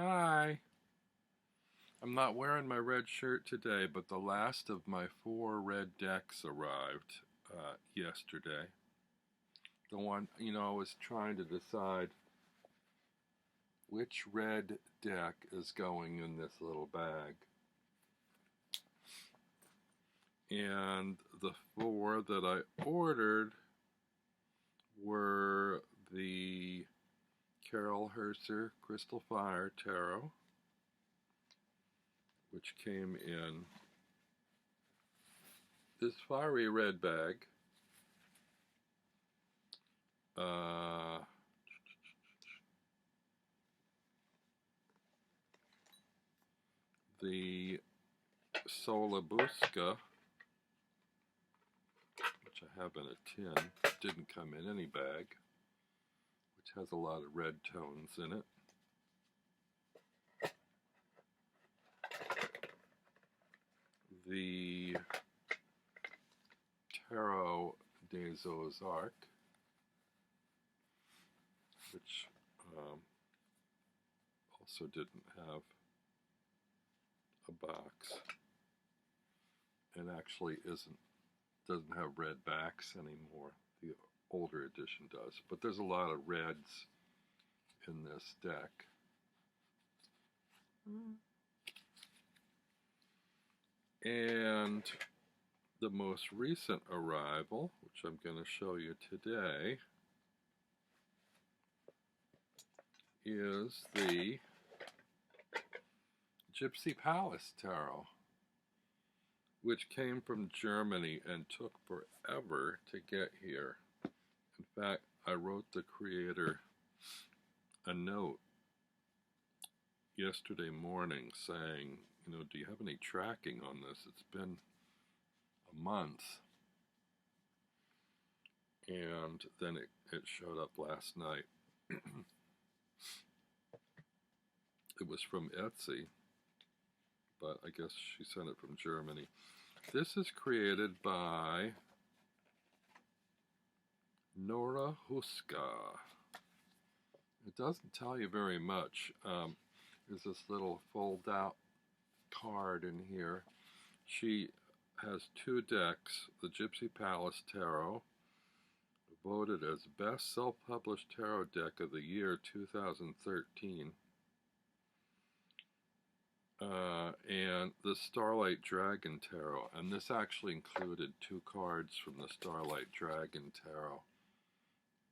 Hi. I'm not wearing my red shirt today, but the last of my 4 red decks arrived yesterday. The one, I was trying to decide which red deck is going in this little bag. And the 4 that I ordered were the Carol Herser Crystal Fire Tarot, which came in this fiery red bag. The Solabuska, which I have in a tin, didn't come in any bag, which has a lot of red tones in it. The Tarot des Ozarks, which also didn't have a box, and actually doesn't have red backs anymore. The older edition does, but there's a lot of reds in this deck. And the most recent arrival, which I'm going to show you today, is the Gypsy Palace Tarot, which came from Germany and took forever to get here. In fact, I wrote the creator a note yesterday morning saying, do you have any tracking on this? It's been a month. And then it showed up last night. It was from Etsy, but I guess she sent it from Germany. This is created by Nora Huszka. It doesn't tell you very much. There's this little fold-out card in here. She has 2 decks, the Gypsy Palace Tarot, voted as Best Self-Published Tarot Deck of the Year 2013. And the Starlight Dragon Tarot, and this actually included 2 cards from the Starlight Dragon Tarot,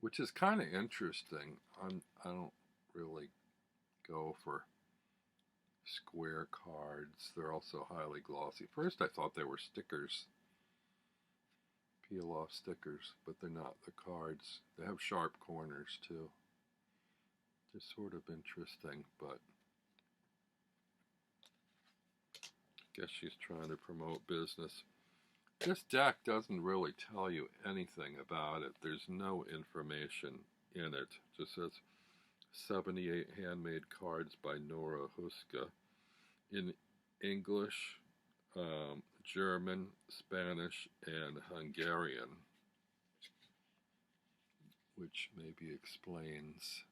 which is kind of interesting. I don't really go for square cards. They're also highly glossy. First I thought they were stickers, peel off stickers, but they're not. The cards, they have sharp corners too. Just sort of interesting, but I guess she's trying to promote business. This deck doesn't really tell you anything about it. There's no information in it. It just says 78 handmade cards by Nora Huszka in English, German, Spanish, and Hungarian, which maybe explains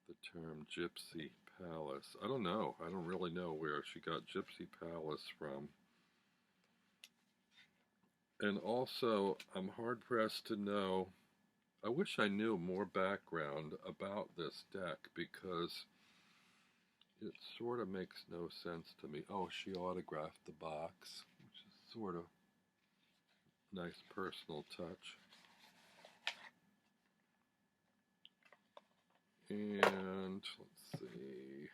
the term Gypsy Palace. I don't know. I don't really know where she got Gypsy Palace from. And also, I'm hard-pressed to know, I wish I knew more background about this deck, because it sort of makes no sense to me. Oh, she autographed the box, which is sort of a nice personal touch. And let's see,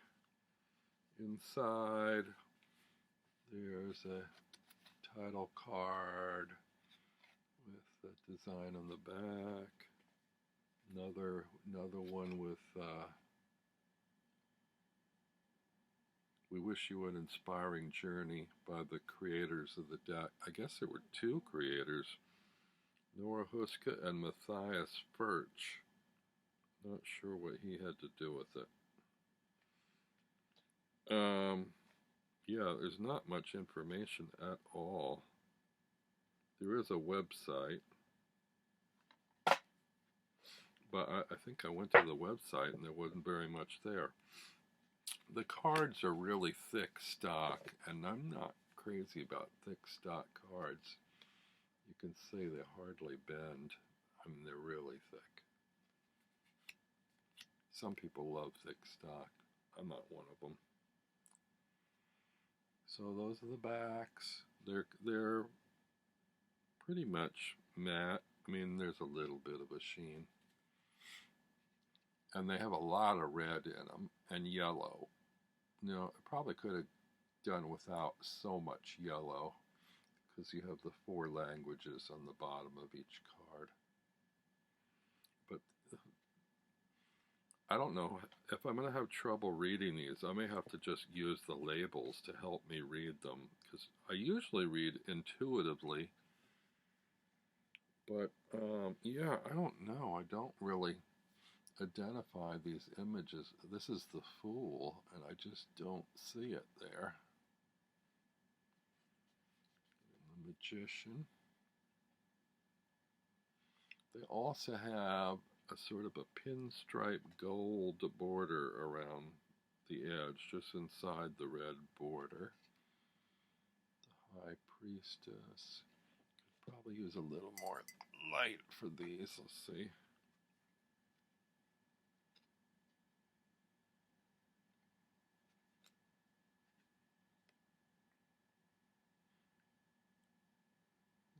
inside there's a title card with the design on the back. Another one with we wish you an inspiring journey by the creators of the deck. I guess there were 2 creators, Nora Huszka and Mathias Furch. Not sure what he had to do with it. Yeah, there's not much information at all. There is a website, but I think I went to the website and there wasn't very much there. The cards are really thick stock, and I'm not crazy about thick stock cards. You can see they hardly bend. I mean, they're really thick. Some people love thick stock. I'm not one of them. So those are the backs. They're pretty much matte. I mean, there's a little bit of a sheen. And they have a lot of red in them and yellow. You know, I probably could have done without so much yellow because you have the 4 languages on the bottom of each card. But I don't know if I'm going to have trouble reading these. I may have to just use the labels to help me read them, because I usually read intuitively. But yeah, I don't know. I don't really identify these images. This is the Fool, and I just don't see it there. And the Magician. They also have a sort of a pinstripe gold border around the edge, just inside the red border. The High Priestess. Could probably use a little more light for these. Let's see.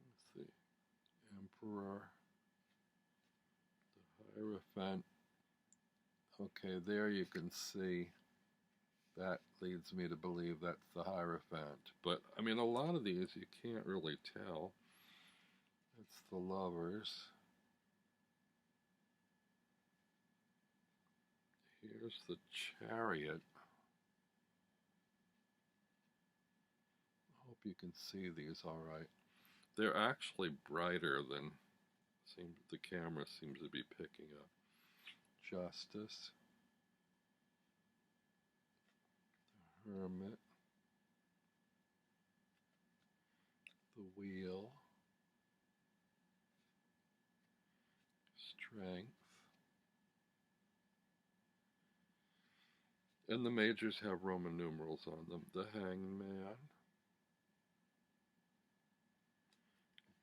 Let's see. Emperor. The Hierophant. Okay, there you can see. That leads me to believe that's the Hierophant. But, I mean, a lot of these you can't really tell. It's the Lovers. Here's the Chariot. I hope you can see these all right. They're actually brighter than the camera seems to be picking up. Justice. The Hermit. The Wheel. Strength. And the majors have Roman numerals on them. The Hangman.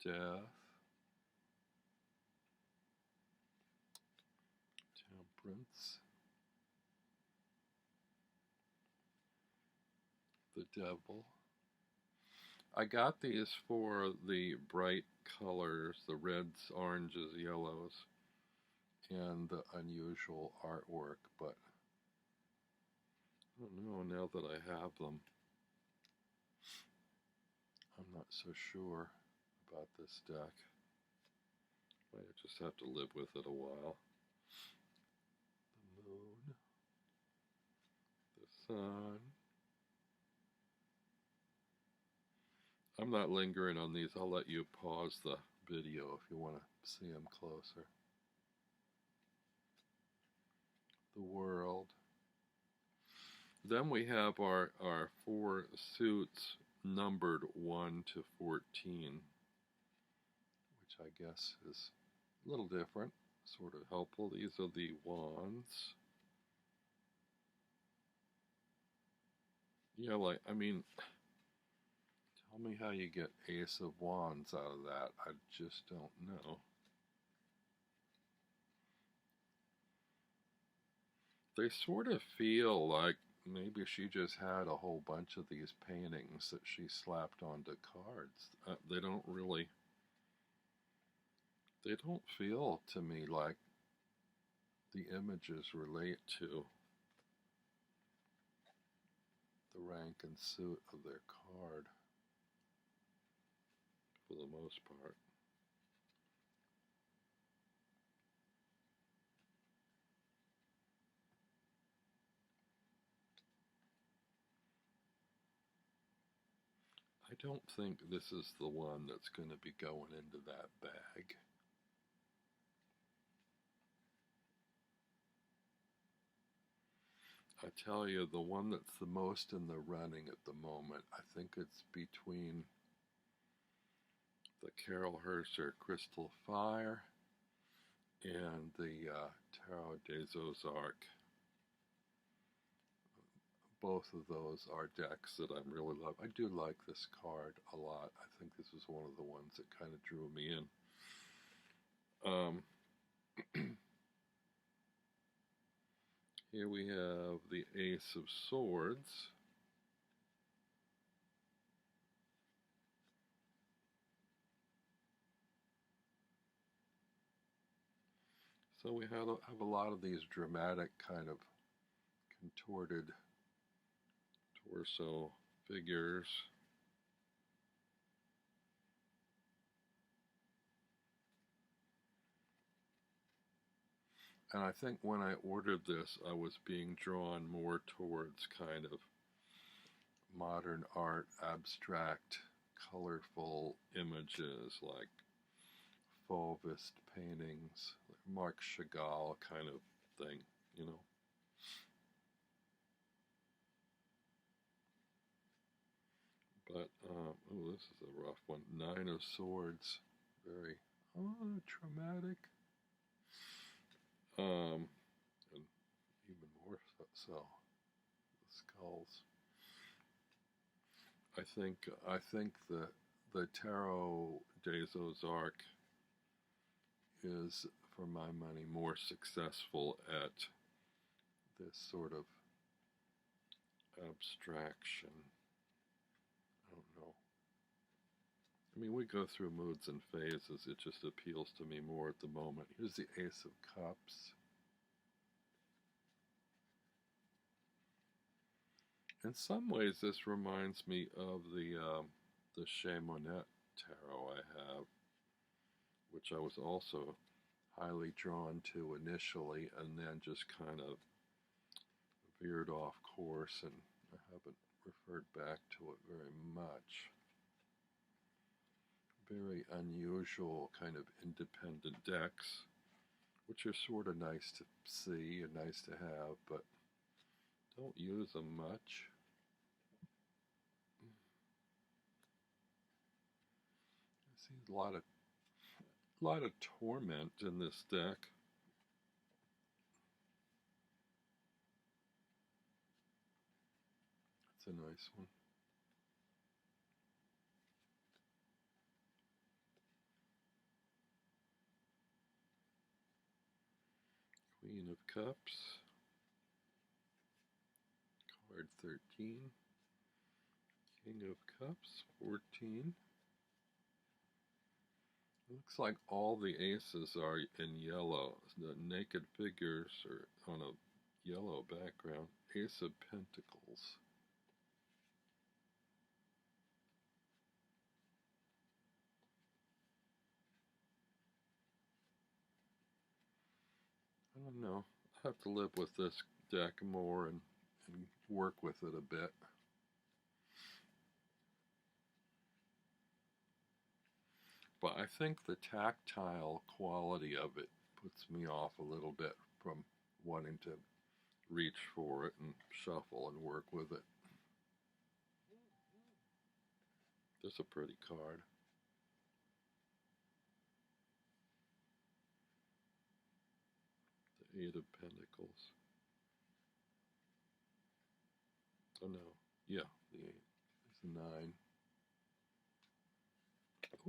Death. Temperance. The Devil. I got these for the bright colors, the reds, oranges, yellows, and the unusual artwork, but I don't know, now that I have them, I'm not so sure about this deck. Might just have to live with it a while. The Moon. The Sun. I'm not lingering on these. I'll let you pause the video if you want to see them closer. The World. Then we have our 4 suits numbered 1 to 14, which I guess is a little different, sort of helpful. These are the Wands. Yeah, like, I mean, tell me how you get Ace of Wands out of that. I just don't know. They sort of feel like maybe she just had a whole bunch of these paintings that she slapped onto cards. They don't feel to me like the images relate to the rank and suit of their card, for the most part. I don't think this is the one that's going to be going into that bag. I tell you, the one that's the most in the running at the moment, I think it's between the Carol Herser Crystal Fire and the Tarot des Ozarks. Both of those are decks that I'm really love. I do like this card a lot. I think this was one of the ones that kind of drew me in. Here we have the Ace of Swords. So we have a lot of these dramatic kind of contorted torso figures. And I think when I ordered this, I was being drawn more towards kind of modern art, abstract, colorful images like Fauvist paintings, like Marc Chagall kind of thing, you know. But, oh, this is a rough one. Nine of Swords, very, traumatic. And even more so, the skulls. I think the Tarot des Ozarks is, for my money, more successful at this sort of abstraction. I don't know. I mean, we go through moods and phases. It just appeals to me more at the moment. Here's the Ace of Cups. In some ways, this reminds me of the Chamonix tarot I have, which I was also highly drawn to initially, and then just kind of veered off course, and I haven't referred back to it very much. Very unusual kind of independent decks, which are sort of nice to see and nice to have, but don't use them much. I see a lot of torment in this deck. That's a nice one. Queen of Cups, card 13, King of Cups, 14. Looks like all the aces are in yellow. The naked figures are on a yellow background. Ace of Pentacles. I don't know. I have to live with this deck more and work with it a bit. But I think the tactile quality of it puts me off a little bit from wanting to reach for it and shuffle and work with it. Just a pretty card. The Eight of Pentacles. Oh no, yeah, the 8. There's a 9.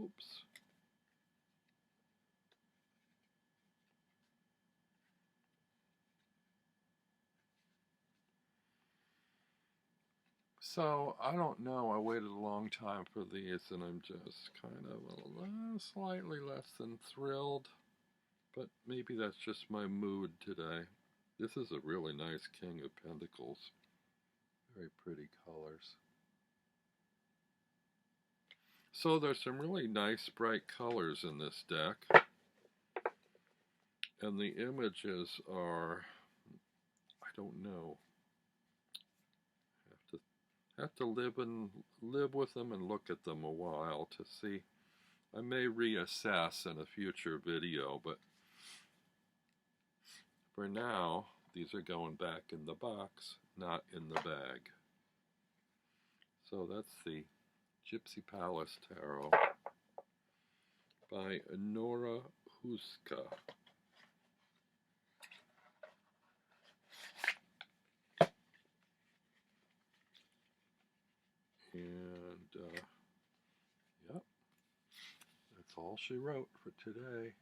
Oops. So, I don't know, I waited a long time for these, and I'm just kind of slightly less than thrilled, but maybe that's just my mood today. This is a really nice King of Pentacles. Very pretty colors. So there's some really nice bright colors in this deck, and the images are, I don't know, have to live with them and look at them a while to see. I may reassess in a future video, but for now, these are going back in the box, not in the bag. So that's the Gypsy Palace Tarot by Nora Huszka And, yep, that's all she wrote for today.